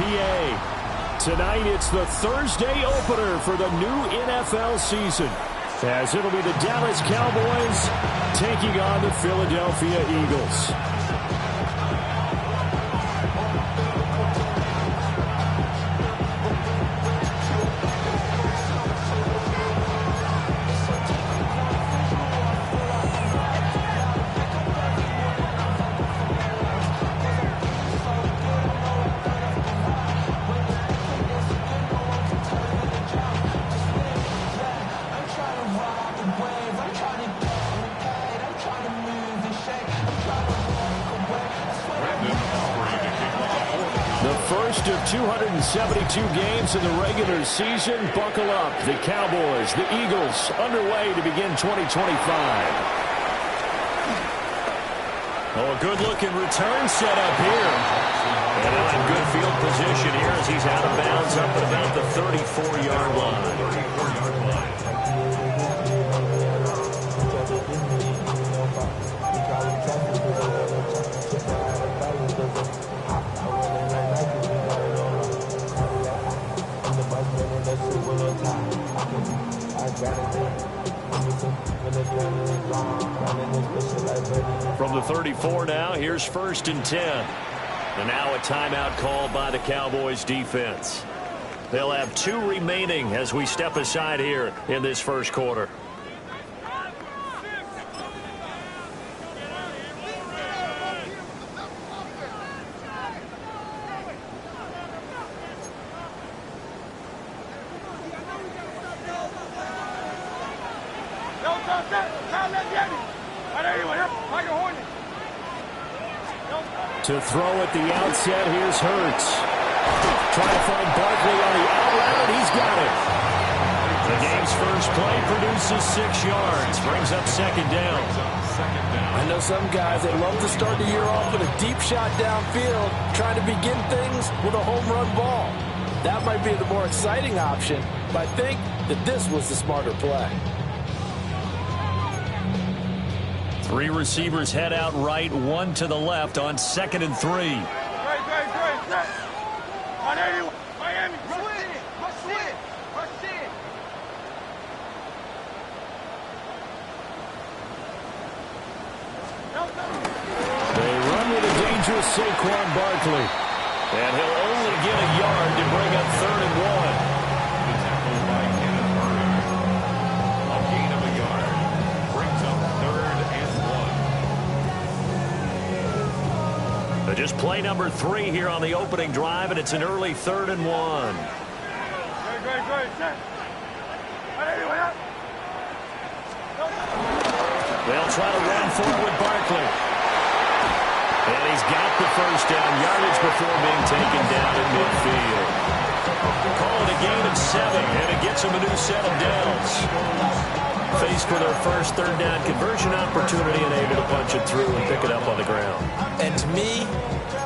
PA. Tonight, it's the Thursday opener for the new NFL season, as it'll be the Dallas Cowboys taking on the Philadelphia Eagles. First of 272 games in the regular season. Buckle up. The Cowboys, the Eagles, underway to begin 2025. Oh, a good-looking return set up here. And in good field position here as he's out of bounds up at about the 34-yard line. From the 34 now, here's 1st and 10. And now a timeout called by the Cowboys defense. They'll have 2 remaining as we step aside here in this first quarter. To throw at the outset, here's Hurts. Trying to find Barkley on the out route. He's got it. The game's first play produces 6 yards. Brings up 2nd down. I know some guys that love to start the year off with a deep shot downfield, trying to begin things with a home run ball. That might be the more exciting option, but I think that this was the smarter play. 3 receivers head out right, 1 to the left on 2nd and 3. Great. Miami. Rush it. They run with a dangerous Saquon Barkley. And he'll only get a yard to bring up 3rd and 1. Just play number 3 here on the opening drive, and it's an early 3rd and 1. They'll try to run forward with Barkley. And he's got the first down, yardage before being taken down in midfield. Call it a gain of 7, and it gets him a new set of downs. Faced with their first 3rd down conversion opportunity and able to punch it through and pick it up on the ground. And to me,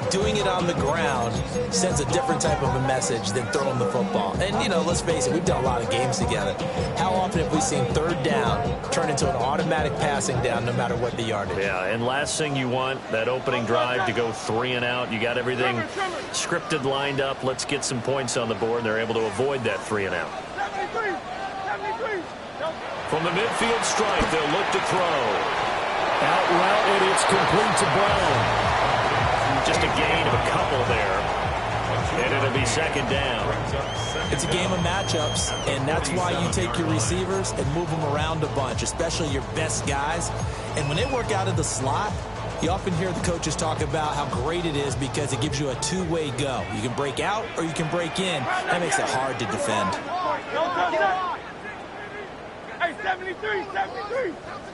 doing it on the ground sends a different type of a message than throwing the football. And, you know, let's face it, we've done a lot of games together. How often have we seen 3rd down turn into an automatic passing down no matter what the yardage? Yeah, and last thing you want, that opening drive to go 3 and out. You got everything scripted, lined up. Let's get some points on the board, and they're able to avoid that 3 and out. 73. From the midfield stripe, they'll look to throw. Out route, and it's complete to Brown. Just a gain of a couple there. And it'll be 2nd down. It's a game of matchups, and that's why you take your receivers and move them around a bunch, especially your best guys. And when they work out of the slot, you often hear the coaches talk about how great it is because it gives you a 2-way go. You can break out or you can break in. That makes it hard to defend. Hey, 73.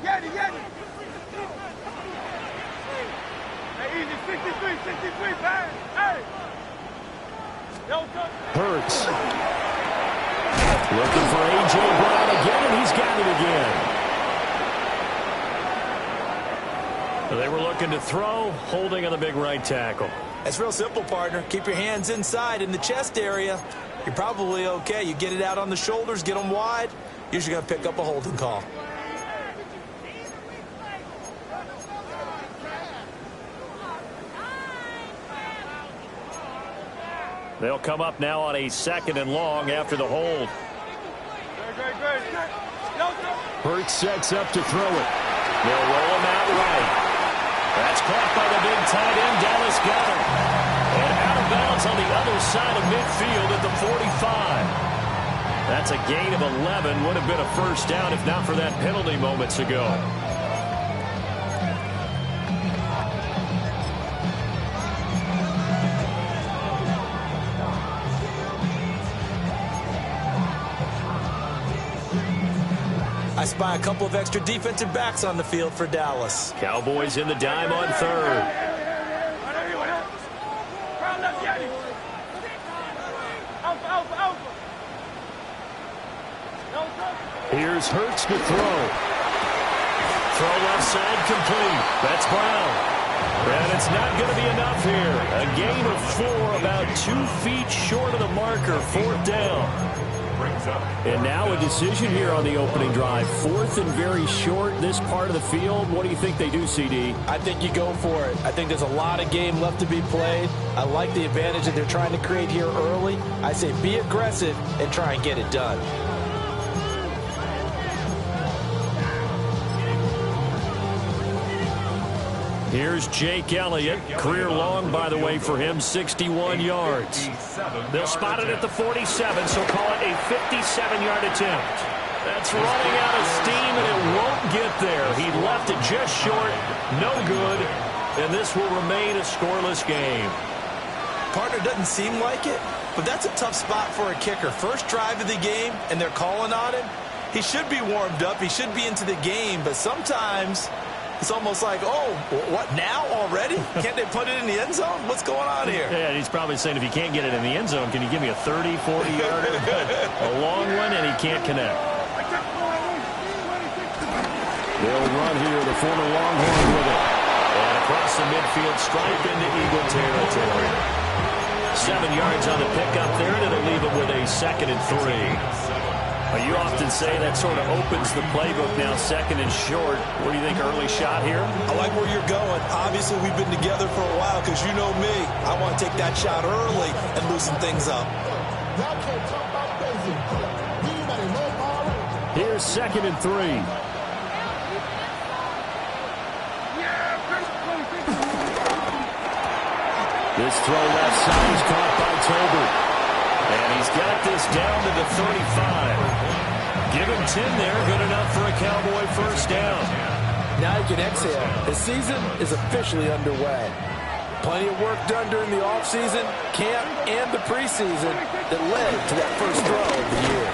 Get it. Hey, easy, 63, bang. Hey. Hurts. Looking for A.J. Brown again, and he's got it again. They were looking to throw, holding on the big right tackle. It's real simple, partner. Keep your hands inside in the chest area. You're probably okay. You get it out on the shoulders, get them wide. Usually going to pick up a holding call. They'll come up now on a 2nd and long after the hold. Hurts sets up to throw it. They'll roll him out right. That's caught by the big tight end, Dallas Goedert. And out of bounds on the other side of midfield at the 45. That's a gain of 11. Would have been a first down if not for that penalty moments ago. I spy a couple of extra defensive backs on the field for Dallas. Cowboys in the dime on 3rd. Here's Hurts to throw. Throw left side complete. That's Brown. And it's not going to be enough here. A gain of 4, about 2 feet short of the marker. 4th down. And now a decision here on the opening drive. 4th and very short, this part of the field. What do you think they do, CD? I think you go for it. I think there's a lot of game left to be played. I like the advantage that they're trying to create here early. I say be aggressive and try and get it done. Here's Jake Elliott. Career long, by the way, for him, 61 yards. They'll spot it at the 47, so call it a 57-yard attempt. That's running out of steam, and it won't get there. He left it just short. No good. And this will remain a scoreless game. Partner doesn't seem like it, but that's a tough spot for a kicker. First drive of the game, and they're calling on him. He should be warmed up. He should be into the game, but sometimes it's almost like, oh, what, now already? Can't they put it in the end zone? What's going on here? Yeah, he's probably saying if you can't get it in the end zone, can you give me a 30, 40-yarder? A long one, and he can't connect. They'll run here, the former Longhorn with it. And across the midfield stripe into Eagle territory. 7 yards on the pickup there, and it'll leave him with a 2nd and 3. You often say that sort of opens the playbook now, 2nd and short. What do you think, early shot here? I like where you're going. Obviously, we've been together for a while because you know me. I want to take that shot early and loosen things up. Here's 2nd and 3. This throw left side is caught by Tolbert. And he's got this down to the 35. Give him 10 there. Good enough for a Cowboy first down. Now you can exhale. The season is officially underway. Plenty of work done during the offseason, camp, and the preseason that led to that first throw of the year.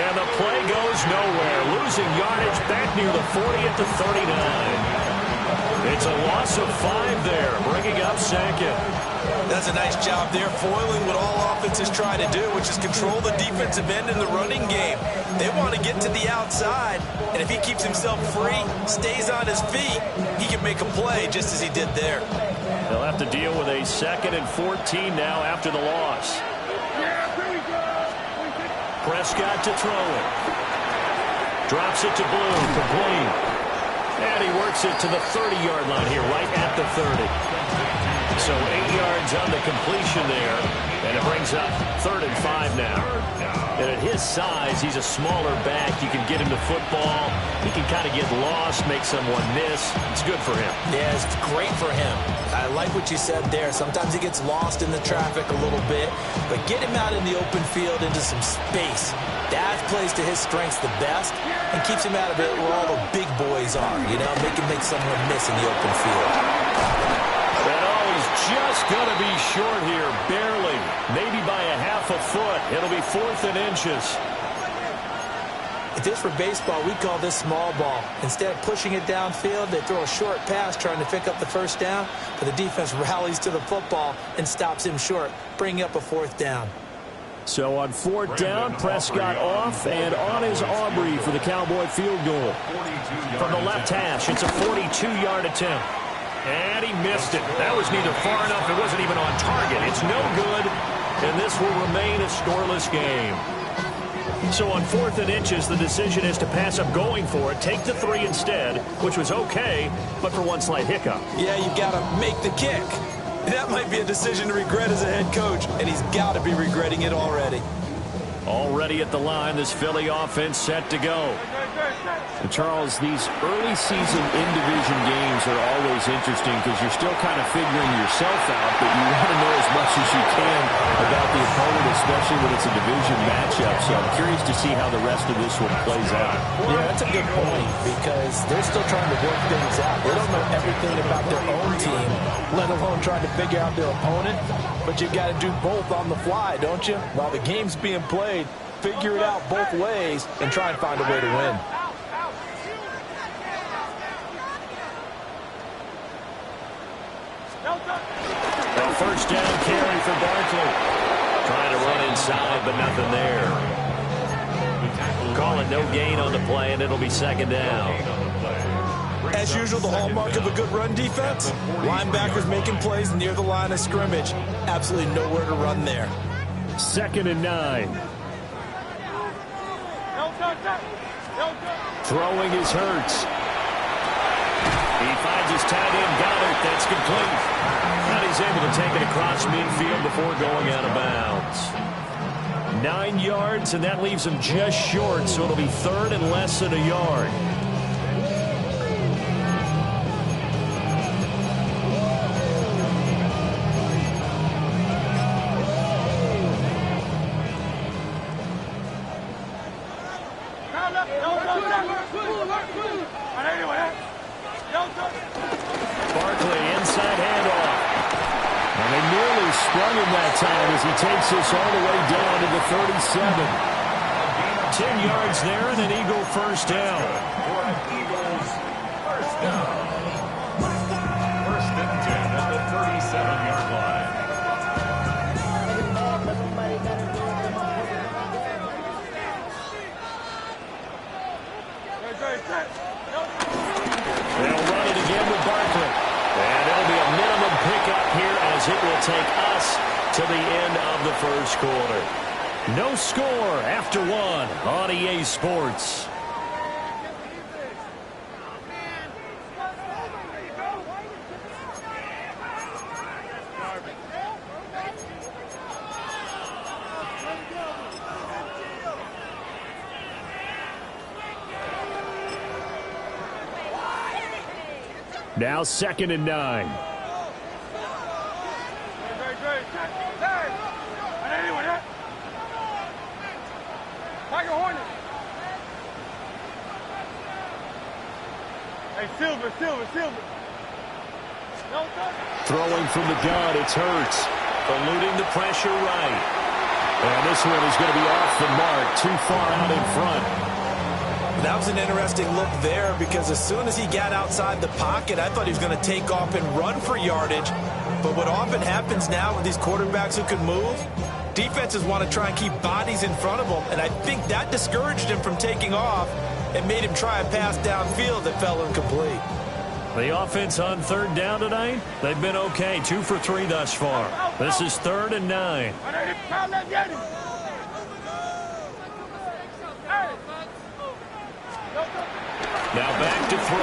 And the play goes nowhere. Losing yardage back near the 40 at the 39. It's a loss of 5 there, bringing up 2nd. That's a nice job there, foiling what all offenses try to do, which is control the defensive end in the running game. They want to get to the outside, and if he keeps himself free, stays on his feet, he can make a play just as he did there. They'll have to deal with a 2nd and 14 now after the loss. Prescott to throw it. Drops it to Bloom, complete. And he works it to the 30-yard line here, right at the 30. So 8 yards on the completion there, and it brings up 3rd and 5 now. And at his size, he's a smaller back. You can get him to football. He can kind of get lost, make someone miss. It's good for him. Yeah, it's great for him. I like what you said there. Sometimes he gets lost in the traffic a little bit, but get him out in the open field into some space. That plays to his strengths the best and keeps him out of it where all the big boys are, you know, make someone miss in the open field. Just going to be short here, barely, maybe by a half a foot. It'll be 4th and inches. If this were baseball, we'd call this small ball. Instead of pushing it downfield, they throw a short pass trying to pick up the first down, but the defense rallies to the football and stops him short, bringing up a 4th down. So on 4th down, Prescott off, and on is Aubrey for the Cowboy field goal. From the left hash, it's a 42-yard attempt. And he missed it. That was neither far enough. It wasn't even on target. It's no good. And this will remain a scoreless game. So on 4th and inches, the decision is to pass up going for it. Take the 3 instead, which was okay, but for one slight hiccup. Yeah, you got to make the kick. That might be a decision to regret as a head coach, and he's got to be regretting it already. Already at the line, this Philly offense set to go. And Charles, these early season in-division games are always interesting because you're still kind of figuring yourself out, but you want to know as much as you can about the opponent, especially when it's a division matchup. So I'm curious to see how the rest of this one plays out. Yeah, that's a good point because they're still trying to work things out. They don't know everything about their own team, let alone trying to figure out their opponent. But you got to do both on the fly, don't you? While the game's being played, figure it out both ways and try and find a way to win. A first down carry for Barkley. Trying to run inside, but nothing there. Call it no gain on the play, and it'll be second down. As usual, the hallmark of a good run defense, linebackers making plays near the line of scrimmage. Absolutely nowhere to run there. 2nd and 9. Throwing is Hurts. He finds his tight end, Goddard. That's complete. And he's able to take it across midfield before going out of bounds. 9 yards, and that leaves him just short, so it'll be 3rd and less than a yard. Barkley, inside handoff. And they nearly sprung him that time as he takes this all the way down to the 37. 10 yards there and an Eagle first down. First and 10 at the 37-yard line. They'll run it again with Barkley. And it'll be a minimum pickup here as it will take us to the end of the first quarter. No score after 1 on EA Sports. Now 2nd and 9. Hey, Silver. Throwing from the gun, it's Hurts. Eluding the pressure right. And this one is going to be off the mark, too far out in front. That was an interesting look there because as soon as he got outside the pocket, I thought he was going to take off and run for yardage. But what often happens now with these quarterbacks who can move, defenses want to try and keep bodies in front of them, and I think that discouraged him from taking off and made him try a pass downfield that fell incomplete. The offense on 3rd down tonight, they've been okay. 2 for 3 thus far. This is 3rd and 9. Now back to throw.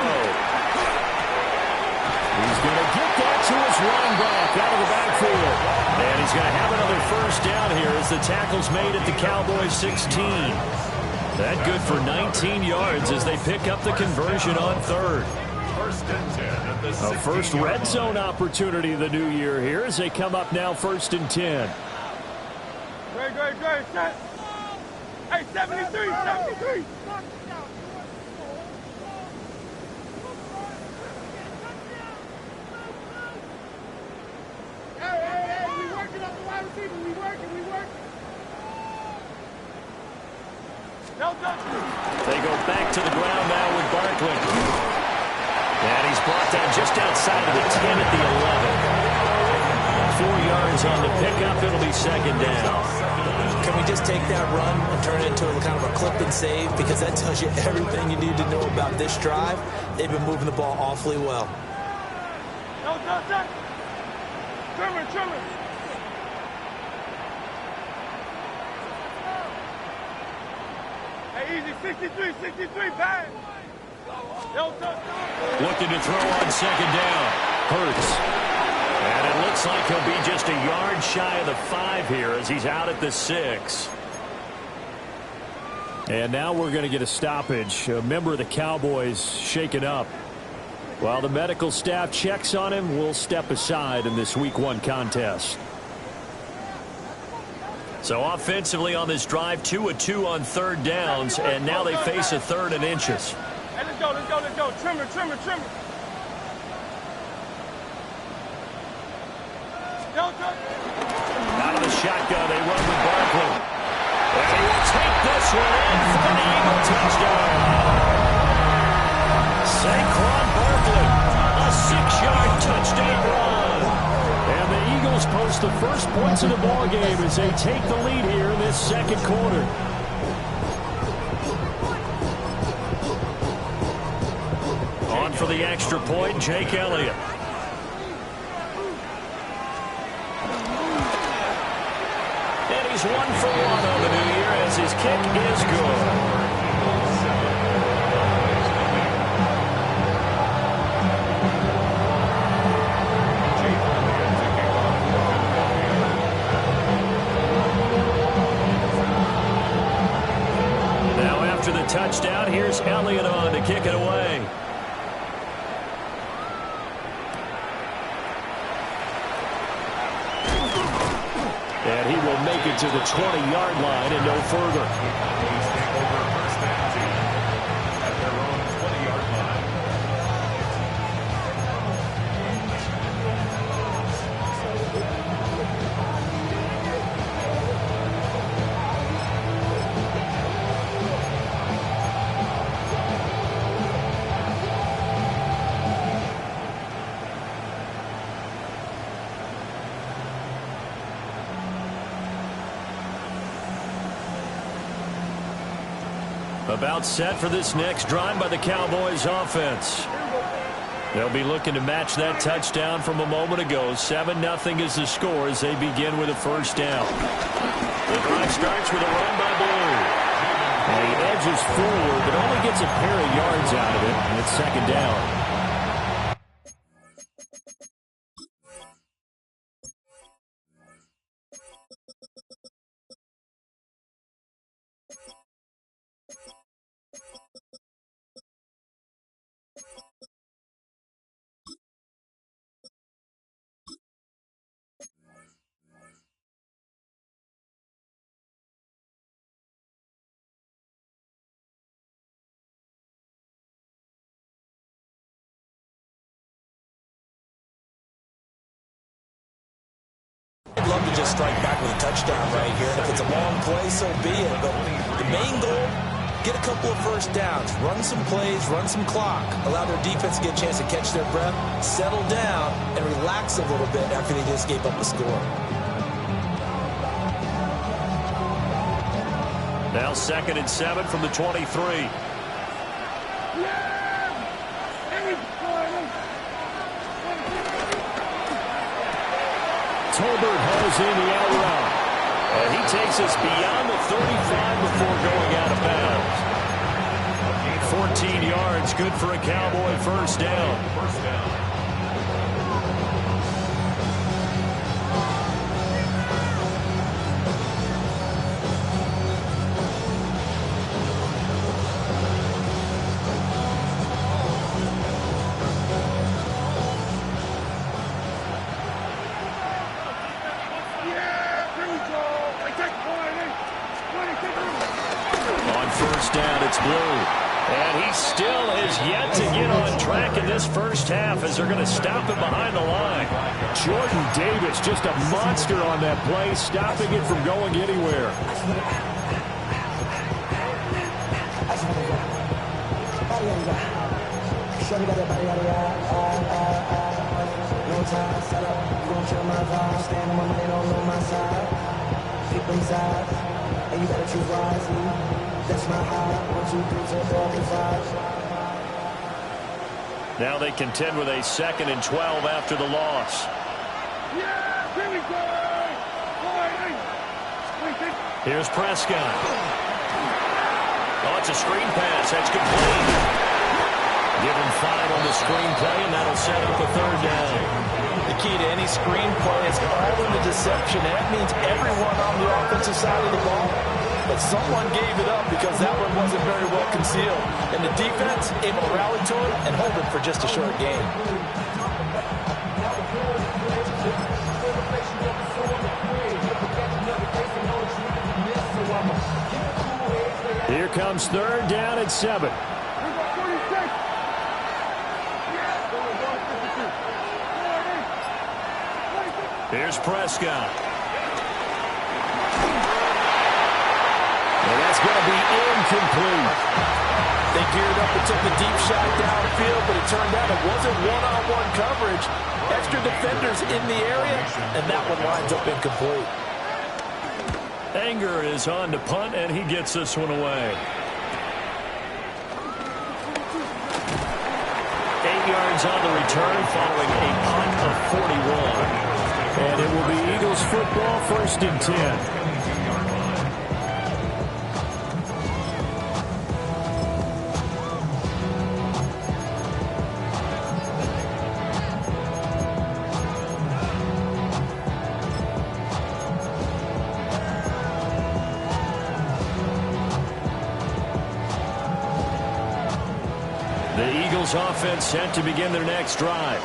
He's going to get that to his running back out of the backfield. And he's going to have another first down here as the tackle's made at the Cowboys 16. That good for 19 yards as they pick up the conversion on 3rd. First and 10 at the 16. A first red zone opportunity of the new year here as they come up now 1st and 10. Great. Set. Hey, 73. We working up the wide receiver. We working. They go back to the ground now with Barkley. And he's brought down just outside of the 10 at the 11. 4 yards on the pickup. It'll be 2nd down. Can we just take that run and turn it into a kind of a clip and save? Because that tells you everything you need to know about this drive. They've been moving the ball awfully well. Trimmer. Hey, easy. 63, bang. Looking to throw on 2nd down. Hurts. And And it looks like he'll be just a yard shy of the 5 here as he's out at the 6. And now we're going to get a stoppage. A member of the Cowboys shaken up. While the medical staff checks on him, we'll step aside in this Week 1 contest. So offensively on this drive, 2 of 2 on third downs, and now they face a 3rd and inches. Hey, let's go, let's go, let's go. Trimmer, trimmer, trimmer. Out of the shotgun, they run with Barkley. And he will take this one in for the Eagle touchdown. Saquon Barkley, a 6-yard touchdown run. And the Eagles post the first points of the ballgame as they take the lead here in this second quarter. On for the extra point, Jake Elliott. And he's 1 for 1 on the new year as his kick is good. The touchdown. Here's Elliott on to kick it away. And he will make it to the 20-yard line and no further. About set for this next drive by the Cowboys offense. They'll be looking to match that touchdown from a moment ago. 7-0 is the score as they begin with a first down. The drive starts with a run by Blue. And he edges forward but only gets a pair of yards out of it, and it's second down. I'd love to just strike back with a touchdown right here. And if it's a long play, so be it. But the main goal, get a couple of first downs, run some plays, run some clock, allow their defense to get a chance to catch their breath, settle down, and relax a little bit after they just gave up the score. Now 2nd and 7 from the 23. Tolbert hauls in the out route. And he takes us beyond the 35 before going out of bounds. 14 yards, good for a Cowboy first down. It's Blue. And he still is yet to get on track in this first half as they're going to stop him behind the line. Jordan Davis, just a monster on that play, stopping it from going anywhere. And you gotta choose wisely. That's my high. 1, 2, 3, 4, 5. Now they contend with a 2nd and 12 after the loss. Yeah, here we go. Here's Prescott. Oh, it's a screen pass. That's complete. Give him 5 on the screen play, and that'll set up a 3rd down. The key to any screenplay is all in the deception, and that means everyone on the offensive side of the ball. But someone gave it up because that one wasn't very well concealed. And the defense able to rally to it and hold it for just a short game. Here comes third down at 7. Here's Prescott. And that's going to be incomplete. They geared up and took the deep shot downfield, but it turned out it wasn't one-on-one coverage. Extra defenders in the area, and that one winds up incomplete. Anger is on to punt, and he gets this one away. 8 yards on the return following a punt of 41. And it will be Eagles football, 1st and 10. The Eagles offense set to begin their next drive.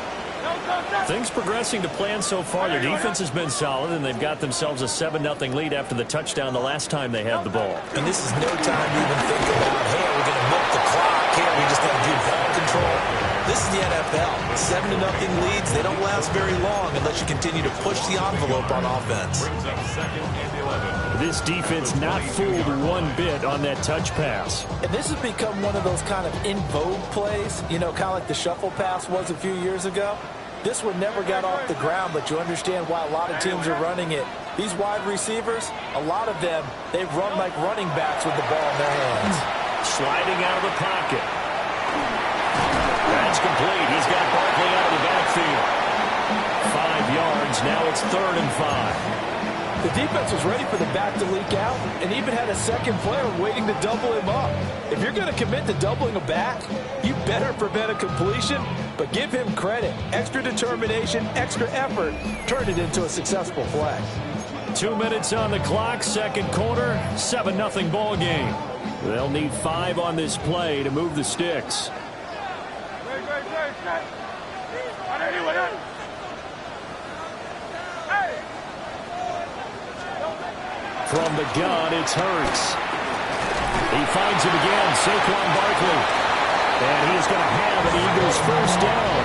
Things progressing to plan so far. Their defense has been solid, and they've got themselves a 7-0 lead after the touchdown the last time they had the ball. And this is no time to even think about, hey, we're going to milk the clock here. We just got to do ball control. This is the NFL. 7-0 leads, they don't last very long unless you continue to push the envelope on offense. Brings up 2nd and 11. This defense not fooled one bit on that touch pass. And this has become one of those kind of in vogue plays, you know, kind of like the shuffle pass was a few years ago. This one never got off the ground, but you understand why a lot of teams are running it. These wide receivers, a lot of them, they run like running backs with the ball in their hands. Sliding out of the pocket. That's complete. He's got Barkley out of the backfield. 5 yards. Now it's 3rd and 5. The defense was ready for the back to leak out and even had a second player waiting to double him up. If you're going to commit to doubling a back, you better prevent a completion, but give him credit. Extra determination, extra effort, turned it into a successful play. 2 minutes on the clock, second quarter, 7-0 ball game. They'll need 5 on this play to move the sticks. From the gun, it's Hurts. He finds him again, Saquon Barkley. And he's going to have an Eagles first down.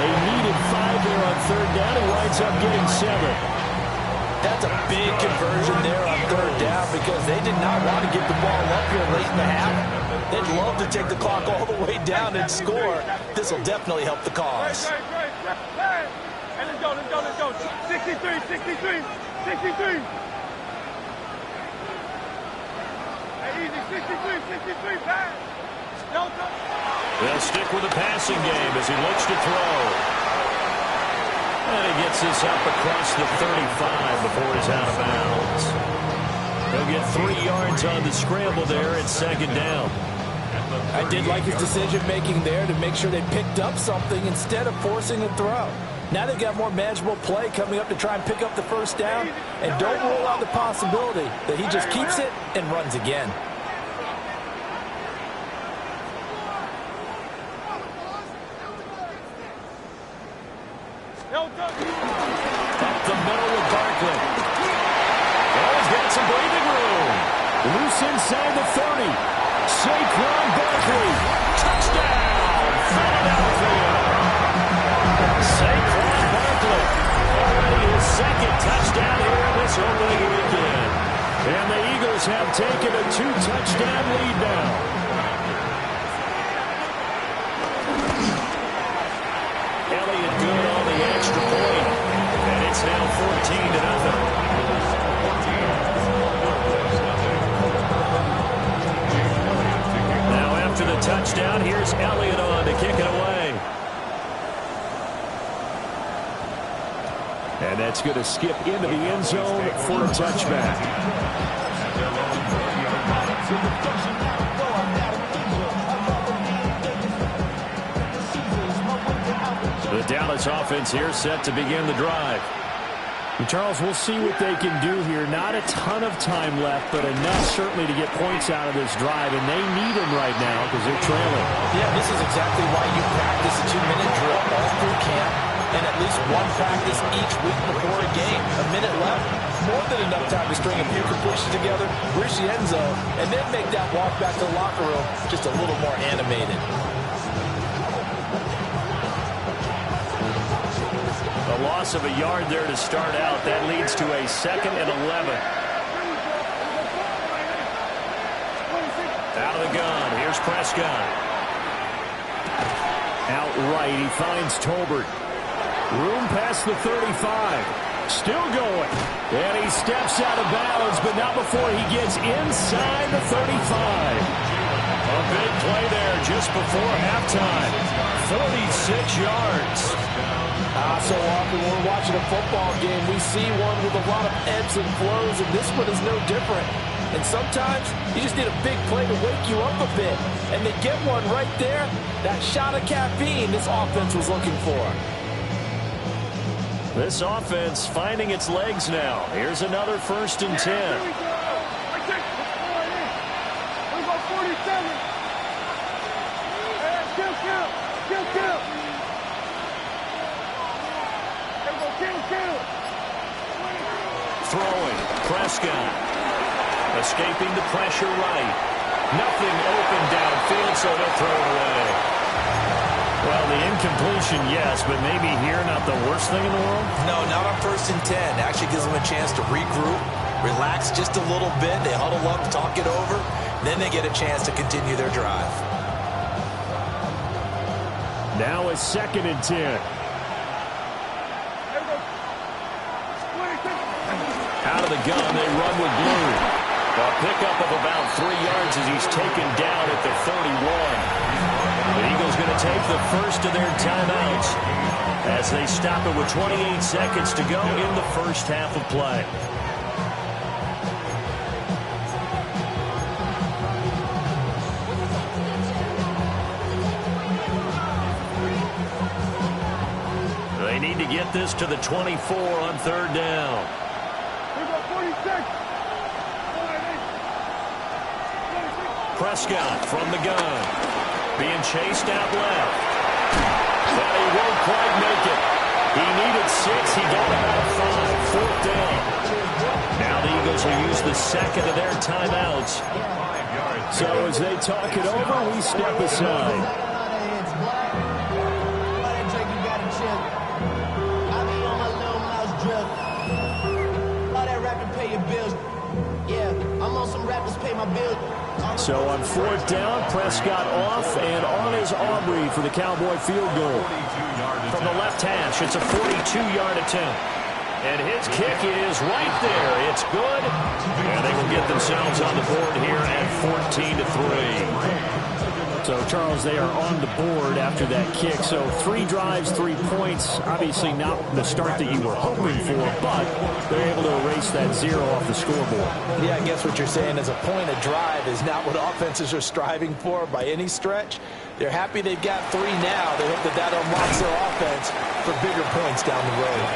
They needed 5 there on 3rd down. He winds up getting 7. That's a big conversion there on 3rd down because they did not want to get the ball up here late in the half. They'd love to take the clock all the way down and score. This will definitely help the cause. Hey, let's go. 63. Easy, 63, pass. They'll stick with the passing game as he looks to throw. And he gets this up across the 35 before he's out of bounds. He'll get 3 yards on the scramble there at 2nd down. I did like his decision-making there to make sure they picked up something instead of forcing a throw. Now they've got more manageable play coming up to try and pick up the first down, and don't rule out the possibility that he just keeps it and runs again. Up the middle with Barkley. Oh, he's got some breathing room. Loose inside the 30. Saquon Barkley. Touchdown, Philadelphia. Saquon Barkley. Already his 2nd touchdown here in this opening weekend. And the Eagles have taken a 2-touchdown lead now. Elliott good on the extra point. And it's now 14-0. Now after the touchdown, here's Elliott on to kick it away. And that's going to skip into the end zone for a touchback. The Dallas offense here set to begin the drive. And Charles, we'll see what they can do here. Not a ton of time left, but enough certainly to get points out of this drive, and they need them right now because they're trailing. Yeah, this is exactly why you practice a 2-minute drill all through camp and at least one practice each week before a game. A minute left, more than enough time to string a few completions together, reach the end zone, and then make that walk back to the locker room just a little more animated. A loss of a yard there to start out. That leads to a 2nd and 11. Out of the gun. Here's Prescott. Outright, he finds Tolbert. Room past the 35. Still going. And he steps out of bounds, but not before he gets inside the 35. A big play there just before halftime. 46 yards. So often when we're watching a football game, we see one with a lot of ebbs and flows, and this one is no different. And sometimes you just need a big play to wake you up a bit. And they get one right there. That shot of caffeine this offense was looking for. This offense finding its legs now. Here's another 1st and 10. Here we go. We go 47. Hey, kill. Kill. Throwing. Prescott. Escaping the pressure right. Nothing open downfield, so they'll throw it away. Well, the incompletion, yes, but maybe here not the worst thing in the world? No, not on 1st and 10. Actually gives them a chance to regroup, relax just a little bit. They huddle up, talk it over. Then they get a chance to continue their drive. Now a 2nd and 10. Out of the gun, they run with Blue. A pickup of about 3 yards as he's taken down at the 31. The Eagles going to take the first of their timeouts as they stop it with 28 seconds to go in the first half of play. They need to get this to the 24 on 3rd down. Prescott from the gun. Being chased out left. But he won't quite make it. He needed 6. He got about 5. 4th down. Now the Eagles will use the 2nd of their timeouts. So as they talk it over, we step aside. So on 4th down, Prescott off, and on is Aubrey for the Cowboy field goal. From the left hash, it's a 42-yard attempt. And his kick is right there. It's good. And they will get themselves on the board here at 14-3. So, Charles, they are on the board after that kick. So 3 drives, 3 points. Obviously not the start that you were hoping for, but they're able to erase that 0 off the scoreboard. Yeah, I guess what you're saying is a point of drive is not what offenses are striving for by any stretch. They're happy they've got 3 now. They hope that that unlocks their offense for bigger points down the road.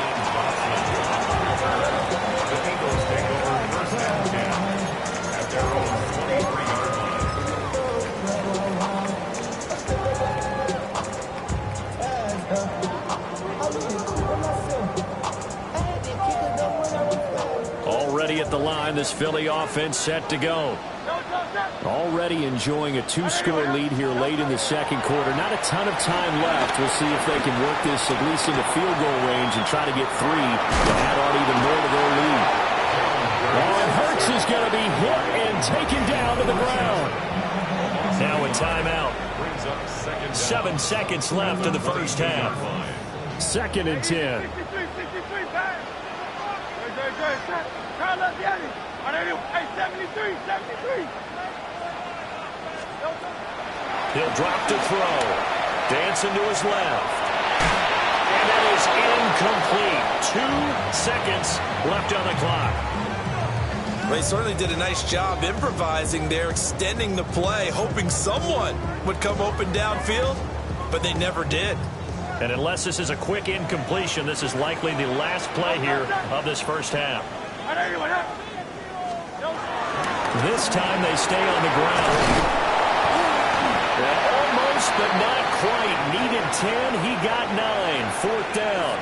Already at the line, this Philly offense set to go. Already enjoying a 2-score lead here late in the 2nd quarter. Not a ton of time left. We'll see if they can work this at least into field goal range and try to get 3 to add on even more to their lead. And Hurts is going to be hit and taken down to the ground. Now a timeout. 7 seconds left in the first half. 2nd and 10. He'll drop to throw. Dancing to his left. And that is incomplete. 2 seconds left on the clock. They certainly did a nice job improvising there, extending the play, hoping someone would come open downfield, but they never did. And unless this is a quick incompletion, this is likely the last play here of this first half. This time they stay on the ground. Almost, but not quite. Needed 10. He got 9. Fourth down.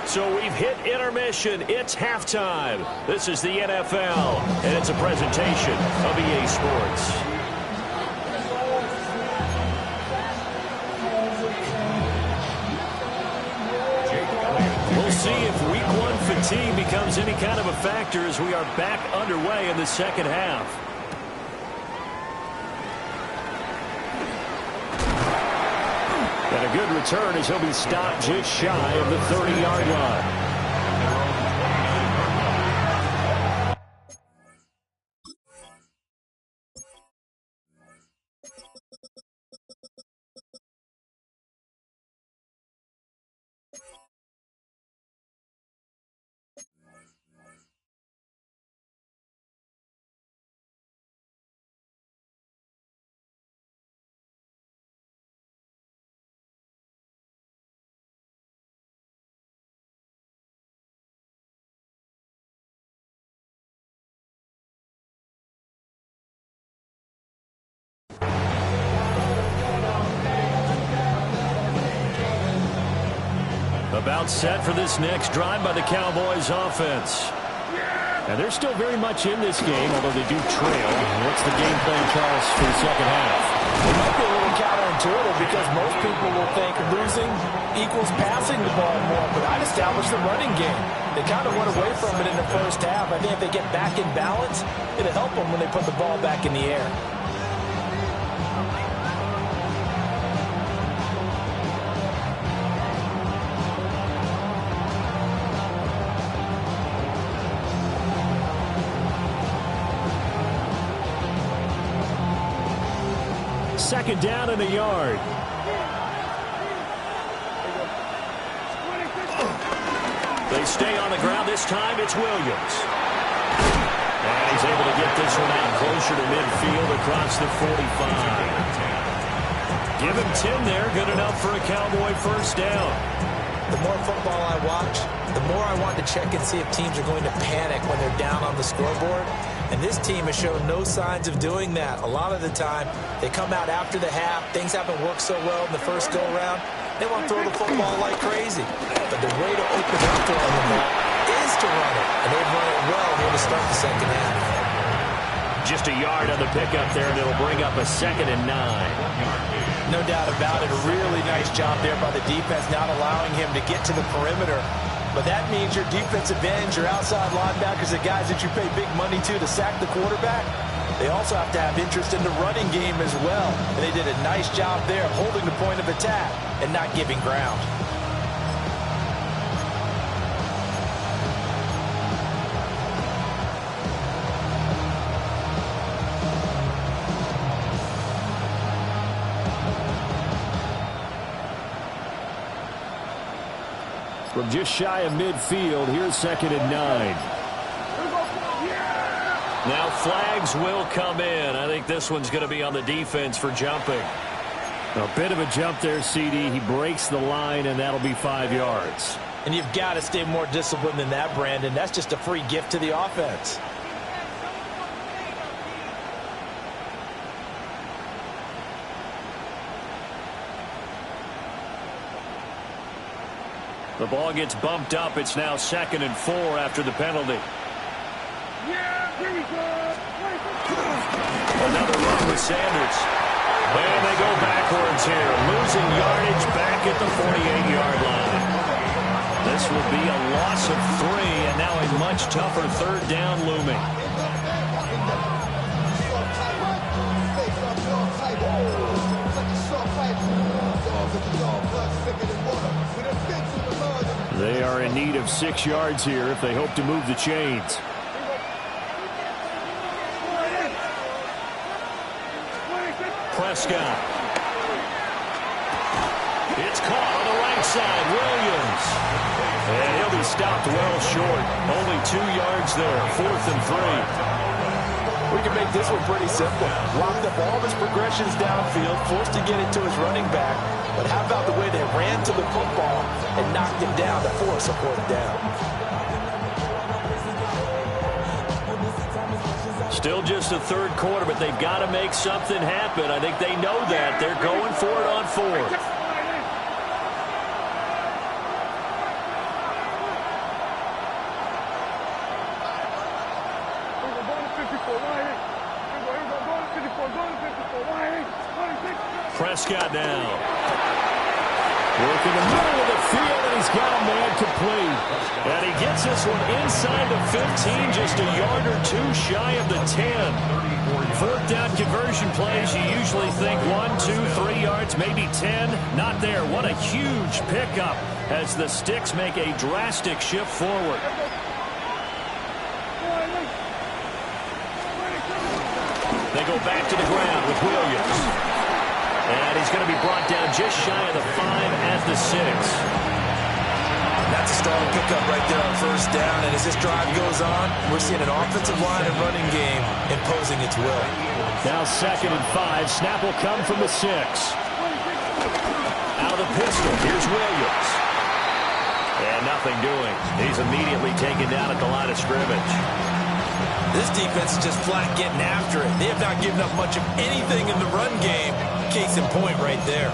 So we've hit intermission. It's halftime. This is the NFL, and it's a presentation of EA Sports. We'll see if Week 1 fatigue becomes any kind of a factor as we are back underway in the second half. And a good return as he'll be stopped just shy of the 30-yard line. About set for this next drive by the Cowboys offense. And they're still very much in this game, although they do trail. What's the game plan, Charles, for the second half? It might be a little counterintuitive because most people will think losing equals passing the ball more, but I'd establish the running game. They kind of went away from it in the first half. I think if they get back in balance, it'll help them when they put the ball back in the air. Second down in the yard. They stay on the ground. This time it's Williams. And he's able to get this one out closer to midfield across the 45. Give him 10 there. Good enough for a Cowboy first down. The more football I watch, the more I want to check and see if teams are going to panic when they're down on the scoreboard. And this team has shown no signs of doing that. A lot of the time, they come out after the half. Things haven't worked so well in the first go-around. They want to throw the football like crazy. But the way to open up for them is to run it. And they've run it well here to start the second half. Just a yard on the pickup there, and it'll bring up a 2nd and 9. No doubt about it. A really nice job there by the defense, not allowing him to get to the perimeter. But that means your defensive ends, your outside linebackers, the guys that you pay big money to sack the quarterback, they also have to have interest in the running game as well. And they did a nice job there holding the point of attack and not giving ground. From just shy of midfield, here's 2nd and 9. Now flags will come in. I think this one's going to be on the defense for jumping. A bit of a jump there, CD. He breaks the line, and that'll be 5 yards. And you've got to stay more disciplined than that, Brandon. That's just a free gift to the offense. The ball gets bumped up. It's now 2nd and 4 after the penalty. Another run with Sanders. And they go backwards here. Losing yardage back at the 48-yard line. This will be a loss of 3, and now a much tougher 3rd down looming. They are in need of 6 yards here if they hope to move the chains. Prescott. It's caught on the right side. Williams. And he'll be stopped well short. Only 2 yards there. 4th and 3. We can make this one pretty simple. Locked up all of his progressions downfield, forced to get it to his running back. But how about the way they ran to the football and knocked him down to force a fourth down? Still just the third quarter, but they've got to make something happen. I think they know that. They're going for it on fourth. Prescott now. Working the middle of the field, and he's got a man complete. And he gets this one inside the 15, just a yard or two shy of the 10. Fourth down conversion plays, you usually think 1, 2, 3 yards, maybe 10. Not there. What a huge pickup as the Sticks make a drastic shift forward. They go back to the ground with Williams. And he's going to be brought down just shy of the 5 at the 6. That's a strong pickup right there on first down. And as this drive goes on, we're seeing an offensive line and running game imposing its will. Now 2nd and 5. Snap will come from the 6. Out of the pistol. Here's Williams. And nothing doing. He's immediately taken down at the line of scrimmage. This defense is just flat getting after it. They have not given up much of anything in the run game. Case in point right there.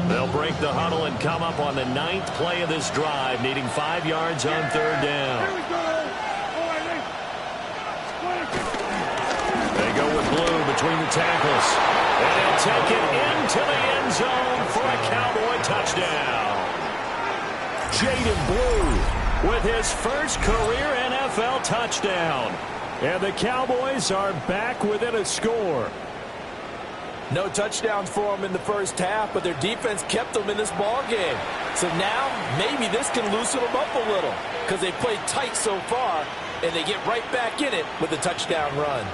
They'll break the huddle and come up on the 9th play of this drive, needing 5 yards on 3rd down. They go with Blue between the tackles. And he'll take it into the end zone for a Cowboy touchdown. Jaden Blue with his first career NFL touchdown. And the Cowboys are back within a score. No touchdowns for them in the first half, but their defense kept them in this ball game. So now maybe this can loosen them up a little because they played tight so far, and they get right back in it with a touchdown run.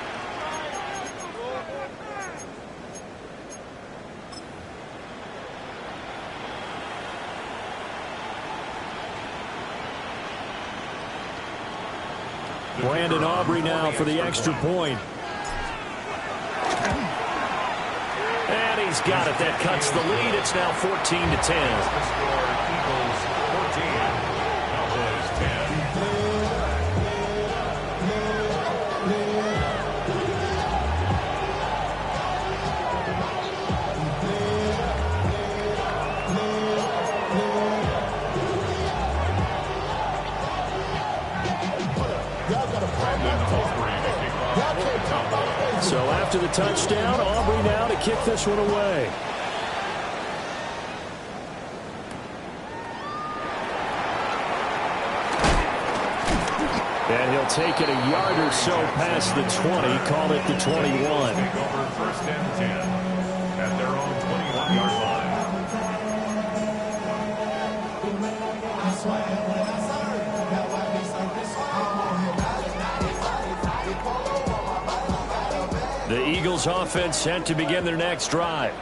Brandon Aubrey now for the extra point. And he's got it. That cuts the lead. It's now 14-10. So after the touchdown, Aubrey now to kick this one away. And he'll take it a yard or so past the 20, call it the 21. Take over 1st and 10 at their own 21-yard line. The Eagles offense set to begin their next drive.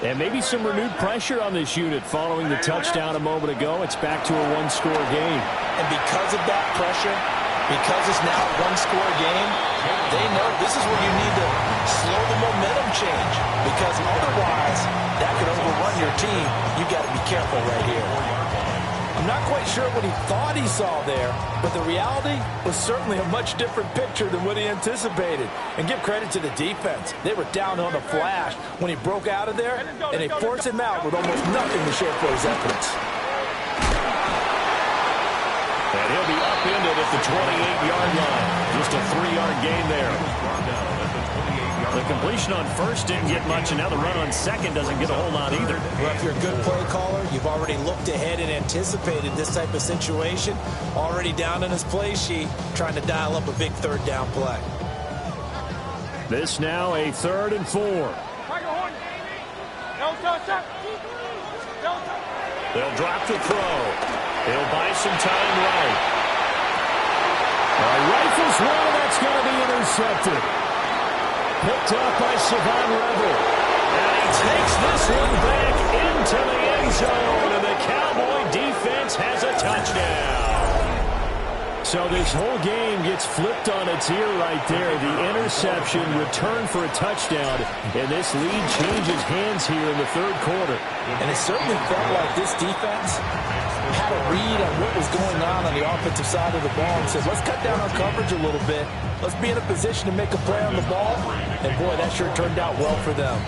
And maybe some renewed pressure on this unit following the touchdown a moment ago. It's back to a one-score game. And because of that pressure, because it's now a one-score game, they know this is where you need to slow the momentum change. Because otherwise, that could overrun your team. You've got to be careful right here. I'm not quite sure what he thought he saw there, but the reality was certainly a much different picture than what he anticipated. And give credit to the defense. They were down on the flash when he broke out of there, and they forced him out with almost nothing to show for his efforts. And he'll be upended at the 28-yard line. Just a 3-yard gain there. The completion on first didn't get much, and now the run on second doesn't get a whole lot either. Well, if you're a good play caller, you've already looked ahead and anticipated this type of situation. Already down in his play sheet, trying to dial up a big 3rd down play. This now a 3rd and 4. They'll drop the throw. He'll buy some time right. Rifles one, and that's going to be intercepted. Picked up by Savon Rebel. And he takes this one back into the end zone, and the Cowboy defense has a touchdown. So this whole game gets flipped on its ear right there. The interception, return for a touchdown, and this lead changes hands here in the third quarter. And it certainly felt like this defense had a read on what was going on the offensive side of the ball and said, let's cut down our coverage a little bit. Let's be in a position to make a play on the ball. And, boy, that sure turned out well for them.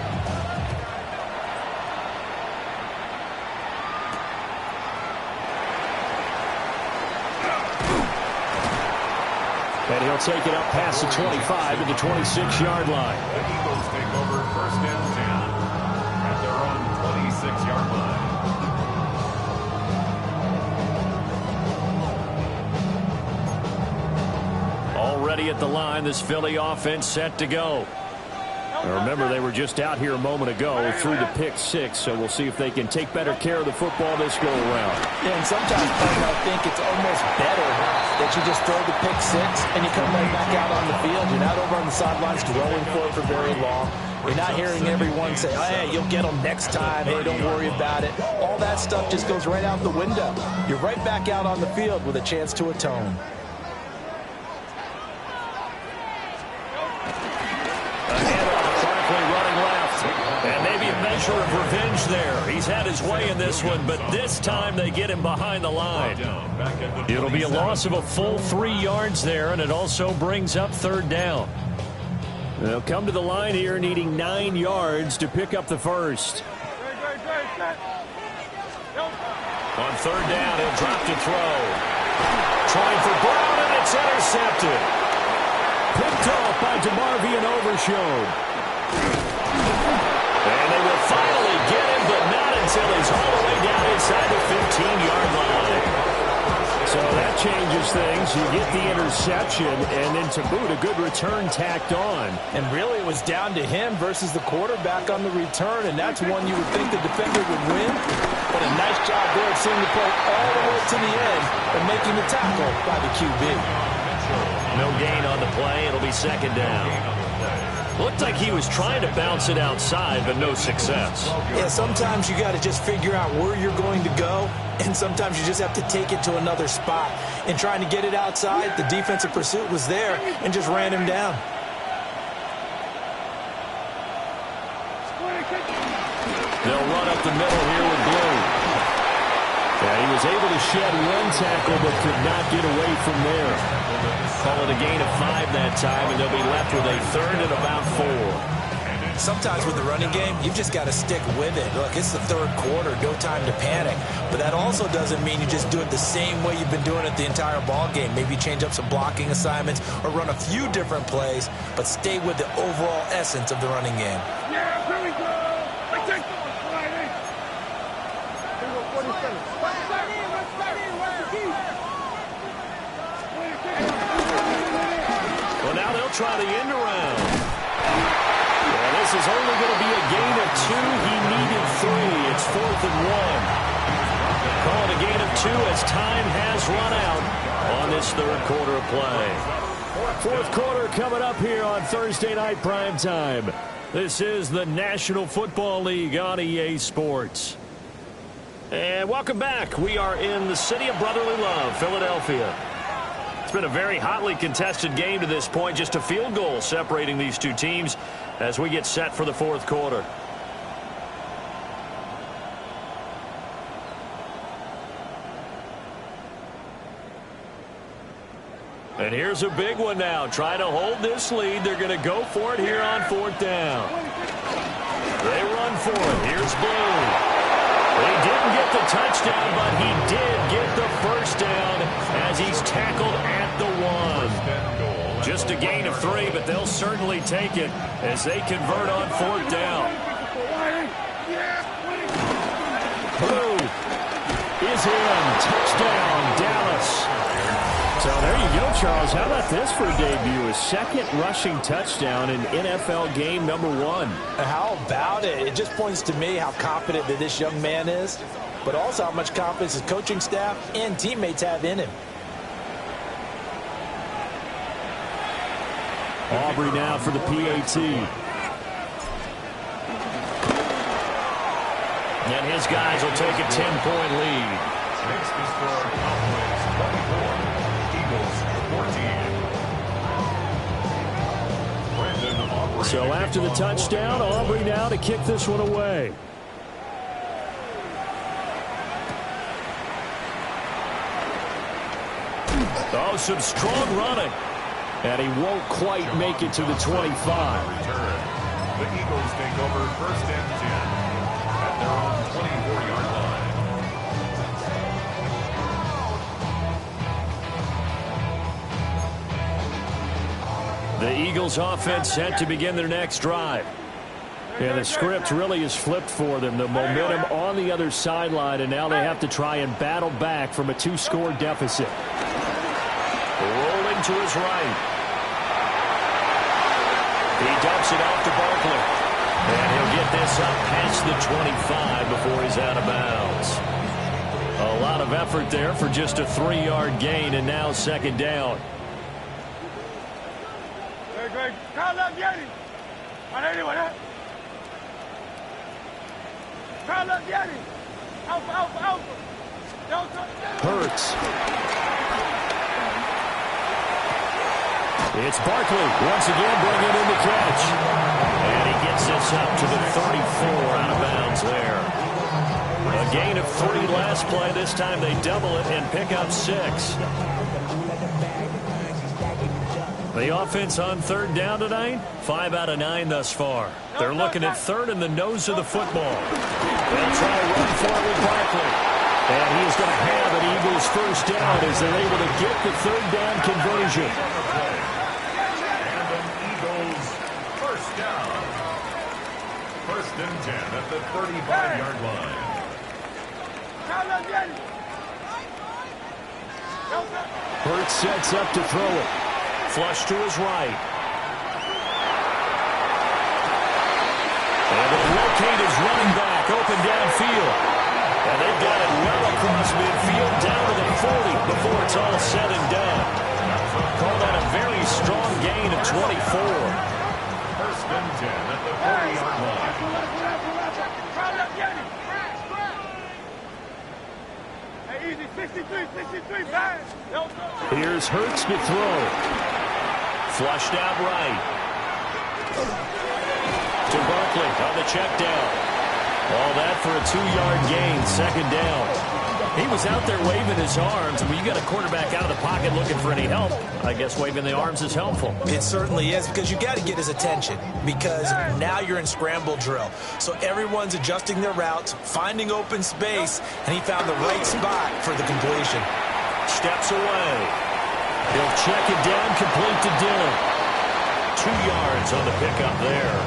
And he'll take it up past the 25 to the 26-yard line. The Eagles take over first and 10 at their own 26-yard line. Already at the line, this Philly offense set to go. Now remember, they were just out here a moment ago through the pick six, so we'll see if they can take better care of the football this go-around. Yeah, and sometimes I think it's almost better that you just throw the pick six and you come right back out on the field. You're not over on the sidelines dwelling for it for very long. You're not hearing everyone say, oh, hey, you'll get them next time. Hey, don't worry about it. All that stuff just goes right out the window. You're right back out on the field with a chance to atone. And maybe a measure of revenge there. He's had his way in this one, but this time they get him behind the line. It'll be a loss of a full 3 yards there, and it also brings up third down. They'll come to the line here needing 9 yards to pick up the first. On third down, he'll drop to throw. Trying for Brown, and it's intercepted. Picked off by DeMarvion Overshown. And they will finally get him, but not until he's all the way down inside the 15-yard line. So that changes things. You get the interception, and then to boot, a good return tacked on. And really, it was down to him versus the quarterback on the return, and that's one you would think the defender would win. But a nice job there of seeing the play all the way to the end and making the tackle by the QB. No gain on the play. It'll be second down. Looked like he was trying to bounce it outside, but no success. Yeah, sometimes you got to just figure out where you're going to go, and sometimes you just have to take it to another spot. In trying to get it outside, the defensive pursuit was there and just ran him down. They'll run up the middle here with Blue. Yeah, he was able to shed one tackle, but could not get away from there. Call it a gain of 5 that time, and they'll be left with a third and about 4. Sometimes with the running game, you've just got to stick with it. Look, it's the third quarter, no time to panic. But that also doesn't mean you just do it the same way you've been doing it the entire ball game. Maybe change up some blocking assignments or run a few different plays, but stay with the overall essence of the running game. Yeah, here we go. I take the one, Friday. Here we go, 47. Well, now they'll try the end around. Well, this is only going to be a gain of 2. He needed 3. It's 4th and 1. Call it a gain of 2 as time has run out on this third quarter of play. Fourth quarter coming up here on Thursday Night Primetime. This is the National Football League on EA Sports. And welcome back. We are in the city of brotherly love, Philadelphia. It's been a very hotly contested game to this point. Just a field goal separating these two teams as we get set for the fourth quarter. And here's a big one now. Trying to hold this lead. They're going to go for it here on fourth down. They run for it. Here's Blue. He didn't get the touchdown, but he did get the first down as he's tackled at the 1. Just a gain of 3, but they'll certainly take it as they convert on fourth down. Blue is in. Touchdown, Dallas. So there you go, Charles. How about this for a debut? A second rushing touchdown in NFL game number 1. How about it? It just points to me how confident that this young man is, but also how much confidence his coaching staff and teammates have in him. Aubrey now for the PAT. And his guys will take a 10-point lead. Makes the score Cowboys 24, Eagles 14. So after the touchdown, Aubrey now to kick this one away. Oh, some strong running. And he won't quite make it to the 25. The Eagles take over first and 10 at their own 24-yard line. The Eagles offense set to begin their next drive. And the script really is flipped for them. The momentum on the other sideline, and now they have to try and battle back from a 2-score deficit. Rolling to his right. He dumps it off to Barkley. And he'll get this up past the 25 before he's out of bounds. A lot of effort there for just a 3-yard gain, and now second down. Hurts. It's Barkley once again bringing in the catch. And he gets this up to the 34 out of bounds there. A gain of 3 last play. This time they double it and pick up 6. The offense on third down tonight, 5 out of 9 thus far. They're looking at third in the nose of the football. They'll try to run for it with Barkley. And he is going to have an Eagles first down as they're able to get the third down conversion. And an Eagles first down. First and 10 at the 35-yard line. Hurts sets up to throw it. Flush to his right. And they'll locate his running back open downfield. And they've got it well across midfield down to the 40 before it's all said and done. Call that a very strong gain of 24. First and 10 at the 40-yard line. Here's Hurts to throw. Flushed out right. To Barkley on the check down. All that for a 2-yard gain, second down. He was out there waving his arms. When you got a quarterback out of the pocket looking for any help, I guess waving the arms is helpful. It certainly is, because you got to get his attention, because now you're in scramble drill. So everyone's adjusting their routes, finding open space, and he found the right spot for the completion. Steps away. He'll check it down, complete to Dillon. 2 yards on the pickup there.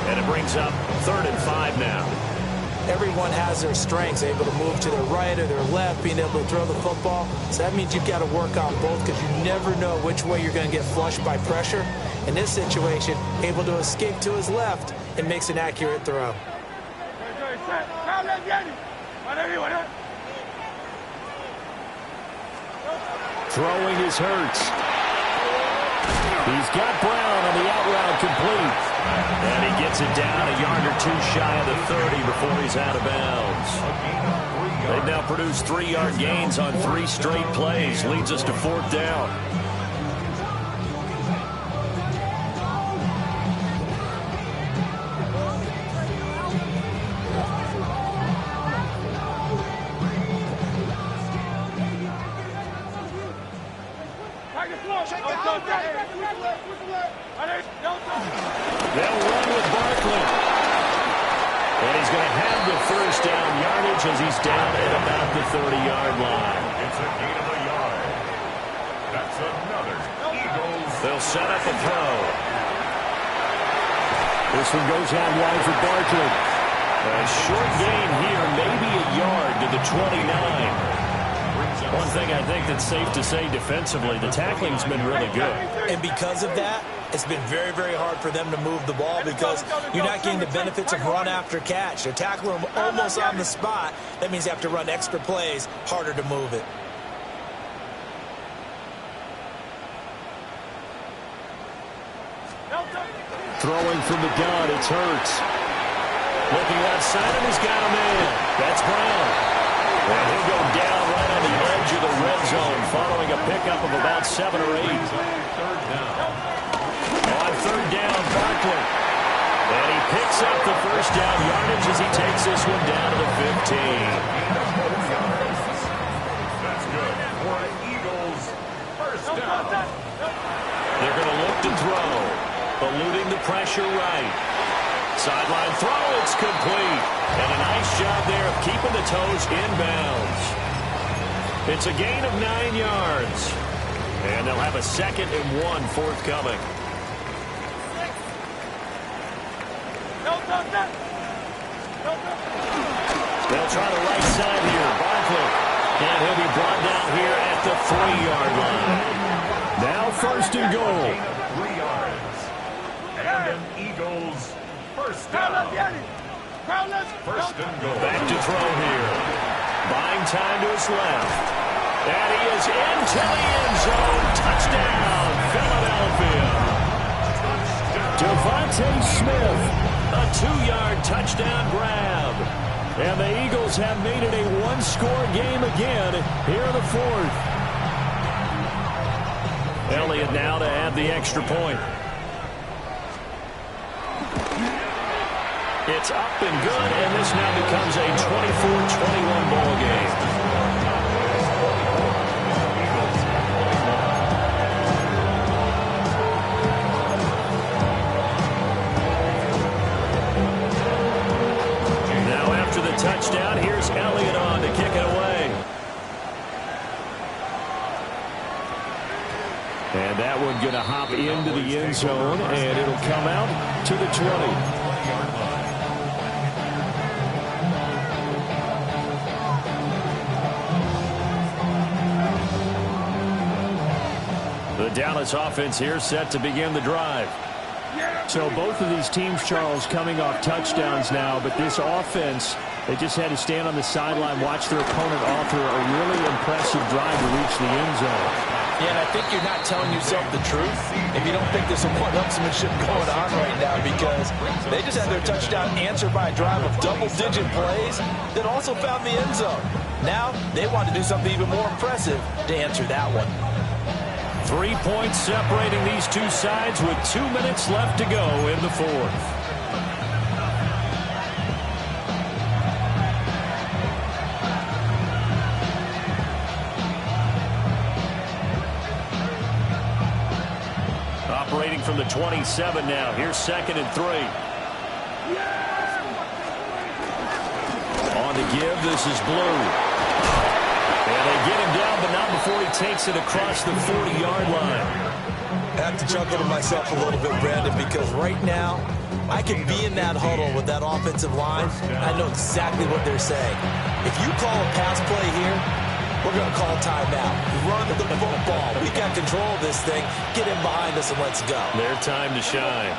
And it brings up 3rd and 5 now. Everyone has their strengths, able to move to their right or their left, being able to throw the football. So that means you've got to work on both, because you never know which way you're going to get flushed by pressure. In this situation, able to escape to his left and makes an accurate throw. Throwing is Hurts. He's got Brown on the out route complete. And he gets it down a yard or 2 shy of the 30 before he's out of bounds. They've now produced 3-yard gains on 3 straight plays. Leads us to 4th down. They'll run with Barkley. And he's going to have the first down yardage as he's down at about the 30-yard line. It's a gain of a yard. That's another Eagles. They'll set up a throw. This one goes out wide for Barkley. A short gain here, maybe a yard to the 29. One thing I think that's safe to say defensively, the tackling's been really good. And because of that, it's been very, very hard for them to move the ball, because you're not getting the benefits of run after catch. They're tackling them almost on the spot. That means you have to run extra plays, harder to move it. Throwing from the gun, it's Hurts. Looking outside him, he's got a man. That's Brown. And he'll go down right on the edge of the red zone following a pickup of about 7 or 8. On third down, Barkley. And he picks up the first down yardage as he takes this one down to the 15. That's good for an Eagles first down. They're going to look to throw. Eluding the pressure right. Sideline throw, it's complete. And a nice job there of keeping the toes inbounds. It's a gain of 9 yards. And they'll have a 2nd and 1 forthcoming. They'll try the right side here. Barkley. And he'll be brought down here at the 3-yard line. Now 1st and goal. 3 yards. And an Eagles first down. First and goal. Back to throw here. Buying time to his left. And he is into the end zone. Touchdown, Philadelphia. Devontae Smith. A 2-yard touchdown grab. And the Eagles have made it a 1-score game again here in the 4th. Elliott now to add the extra point. It's up and good, and this now becomes a 24-21 ball game. Now after the touchdown, here's Elliott on to kick it away. And that one going to hop into the end zone, and it'll come out to the 20. The Dallas offense here set to begin the drive. So both of these teams, Charles, coming off touchdowns now, but this offense, they just had to stand on the sideline, watch their opponent author a really impressive drive to reach the end zone. Yeah, and I think you're not telling yourself the truth if you don't think there's some one-upsmanship going on right now, because they just had their touchdown answered by a drive of double-digit plays that also found the end zone. Now they want to do something even more impressive to answer that one. 3 points separating these two sides with 2 minutes left to go in the 4th. Operating from the 27 now. Here's 2nd and 3. On the give, this is Blue. And they get him down, but not before he takes it across the 40-yard line. I have to chuckle to myself a little bit, Brandon, because right now I can be in that huddle with that offensive line. I know exactly what they're saying. If you call a pass play here, we're going to call timeout. Run the football. We got control of this thing. Get in behind us and let's go. Their time to shine.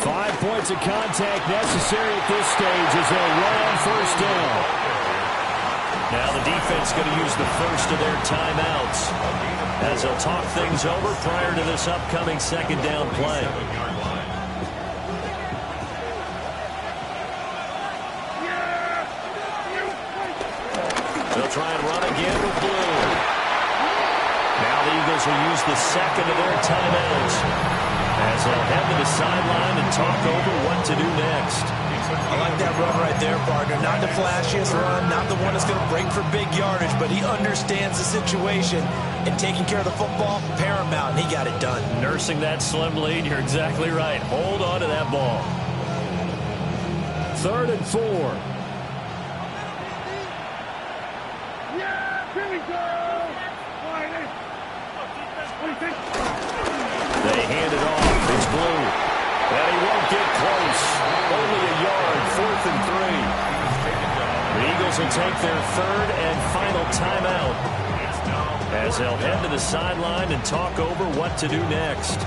5 points of contact necessary at this stage as they'll run on 1st down. Now the defense going to use the first of their timeouts as they'll talk things over prior to this upcoming 2nd down play. They'll try and run again with Blue. Now the Eagles will use the 2nd of their timeouts as they'll head to the sideline and talk over what to do next. I like that run right there, partner. Not the flashiest run, not the one that's going to break for big yardage, but he understands the situation, and taking care of the football, paramount, and he got it done. Nursing that slim lead, you're exactly right. Hold on to that ball. 3rd and 4. Yeah, here we go. They hand it off. It's Blue. And he won't get close. Only a yard. 4th and 3. The Eagles will take their 3rd and final timeout as they'll head to the sideline and talk over what to do next.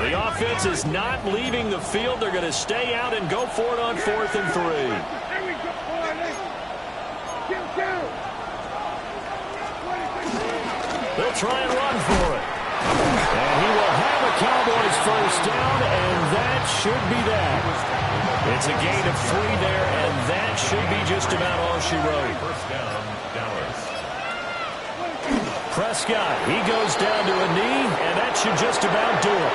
The offense is not leaving the field. They're going to stay out and go for it on 4th and 3. There we go, boy. Kill. They'll try and run for it. And he will have a Cowboys first down, and that should be that. It's a gain of 3 there, and that should be just about all she wrote. First down, Dallas. Prescott, he goes down to a knee, and that should just about do it.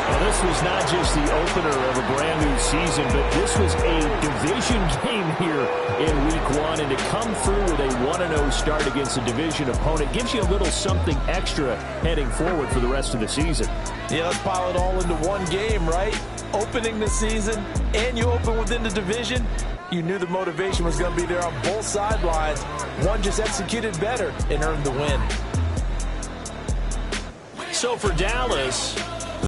Well, this was not just the opener of a brand-new season, but this was a division game here in Week 1, and to come through with a 1-0 start against a division opponent gives you a little something extra heading forward for the rest of the season. Yeah, let's pile it all into one game, right? Opening the season, and you open within the division. You knew the motivation was going to be there on both sidelines. One just executed better and earned the win. So for Dallas,